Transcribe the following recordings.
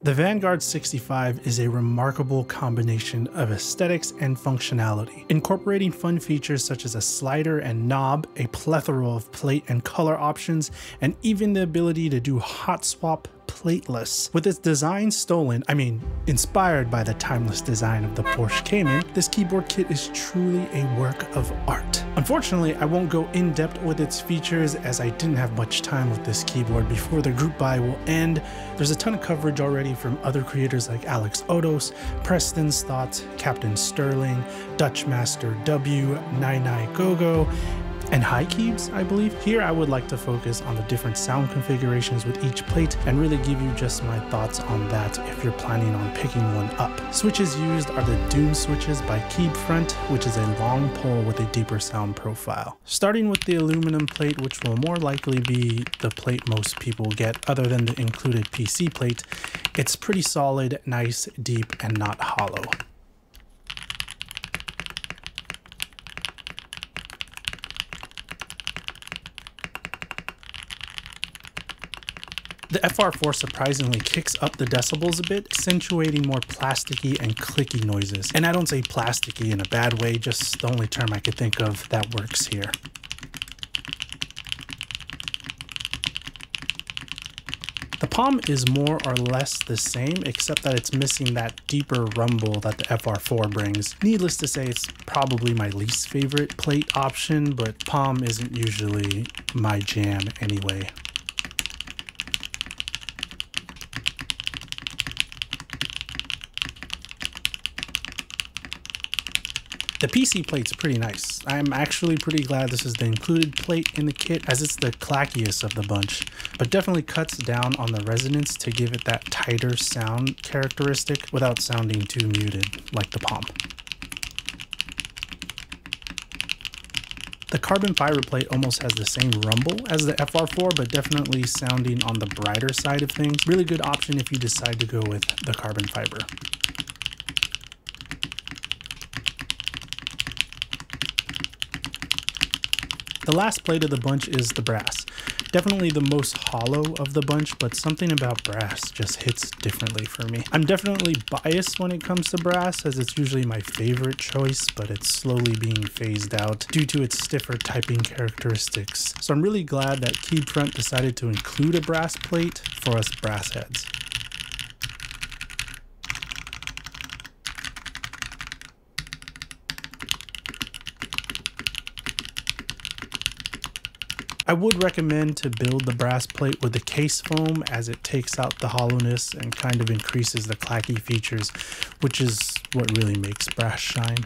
The Vanguard 65 is a remarkable combination of aesthetics and functionality, incorporating fun features such as a slider and knob, a plethora of plate and color options, and even the ability to do hot swap plateless. With its design inspired by the timeless design of the Porsche Cayman, this keyboard kit is truly a work of art. Unfortunately, I won't go in depth with its features as I didn't have much time with this keyboard before the group buy will end. There's a ton of coverage already from other creators like Alex Odos, Preston's Thoughts, Captain Sterling, Dutch Master W, Nai Gogo, and High Keebs, I believe. Here I would like to focus on the different sound configurations with each plate and really give you just my thoughts on that if you're planning on picking one up. Switches used are the Doom switches by Keebfront, which is a long pole with a deeper sound profile. Starting with the aluminum plate, which will more likely be the plate most people get other than the included PC plate, it's pretty solid, nice, deep, and not hollow. The FR4 surprisingly kicks up the decibels a bit, accentuating more plasticky and clicky noises. And I don't say plasticky in a bad way, just the only term I could think of that works here. The Palm is more or less the same, except that it's missing that deeper rumble that the FR4 brings. Needless to say, it's probably my least favorite plate option, but Palm isn't usually my jam anyway. The PC plate's pretty nice. I'm actually pretty glad this is the included plate in the kit as it's the clackiest of the bunch, but definitely cuts down on the resonance to give it that tighter sound characteristic without sounding too muted like the Palm. The carbon fiber plate almost has the same rumble as the FR4, but definitely sounding on the brighter side of things. Really good option if you decide to go with the carbon fiber. The last plate of the bunch is the brass. Definitely the most hollow of the bunch, but something about brass just hits differently for me. I'm definitely biased when it comes to brass, as it's usually my favorite choice, but it's slowly being phased out due to its stiffer typing characteristics. So I'm really glad that Keebfront decided to include a brass plate for us brass heads. I would recommend to build the brass plate with the case foam as it takes out the hollowness and kind of increases the clacky features, which is what really makes brass shine.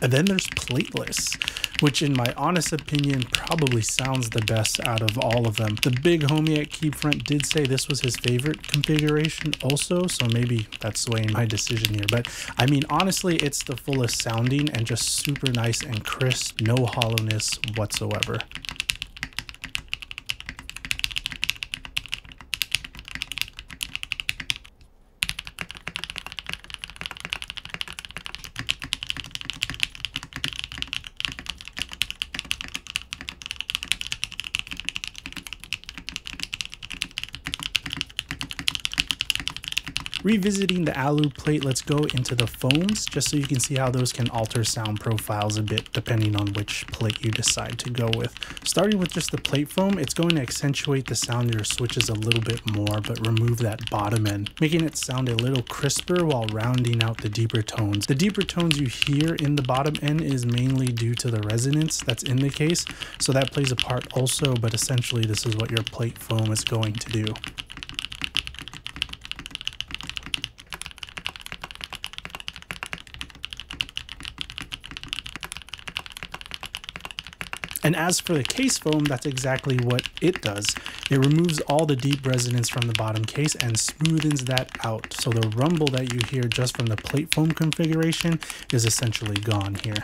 And then there's plateless, which in my honest opinion probably sounds the best out of all of them. The big homie at Keebfront did say this was his favorite configuration also, so maybe that's swaying my decision here. But I mean, honestly, it's the fullest sounding and just super nice and crisp, no hollowness whatsoever. Revisiting the alu plate, let's go into the foams just so you can see how those can alter sound profiles a bit depending on which plate you decide to go with. Starting with just the plate foam, it's going to accentuate the sound of your switches a little bit more but remove that bottom end, making it sound a little crisper while rounding out the deeper tones. The deeper tones you hear in the bottom end is mainly due to the resonance that's in the case, so that plays a part also, but essentially this is what your plate foam is going to do. And as for the case foam, that's exactly what it does. It removes all the deep resonance from the bottom case and smoothens that out. So the rumble that you hear just from the plate foam configuration is essentially gone here.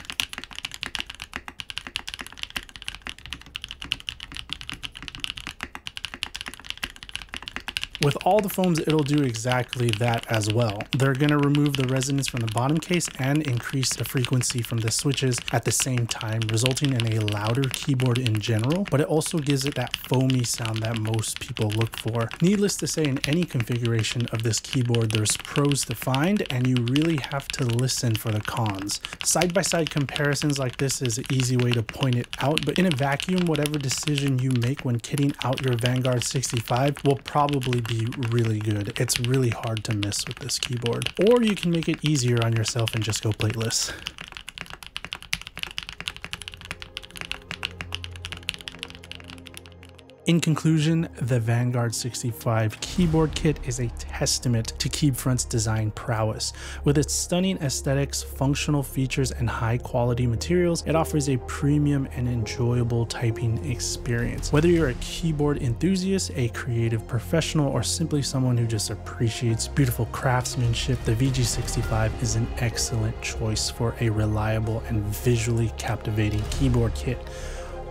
With all the foams, it'll do exactly that as well. They're going to remove the resonance from the bottom case and increase the frequency from the switches at the same time, resulting in a louder keyboard in general, but it also gives it that foamy sound that most people look for. Needless to say, in any configuration of this keyboard, there's pros to find, and you really have to listen for the cons. Side-by-side comparisons like this is an easy way to point it out, but in a vacuum, whatever decision you make when kitting out your Vanguard 65 will probably be really good. It's really hard to miss with this keyboard. Or you can make it easier on yourself and just go plateless. In conclusion, the Vanguard 65 keyboard kit is a testament to Keebfront's design prowess. With its stunning aesthetics, functional features, and high quality materials, it offers a premium and enjoyable typing experience. Whether you're a keyboard enthusiast, a creative professional, or simply someone who just appreciates beautiful craftsmanship, the VG65 is an excellent choice for a reliable and visually captivating keyboard kit.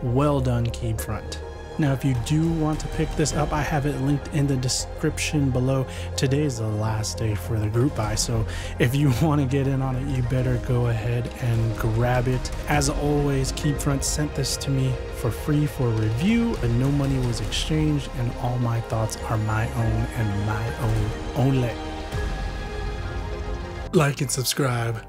Well done, Keebfront. Now, if you do want to pick this up, I have it linked in the description below. Today is the last day for the group buy, so if you want to get in on it, you better go ahead and grab it. As always, Keebfront sent this to me for free for review, and no money was exchanged, and all my thoughts are my own and my own only. Like and subscribe.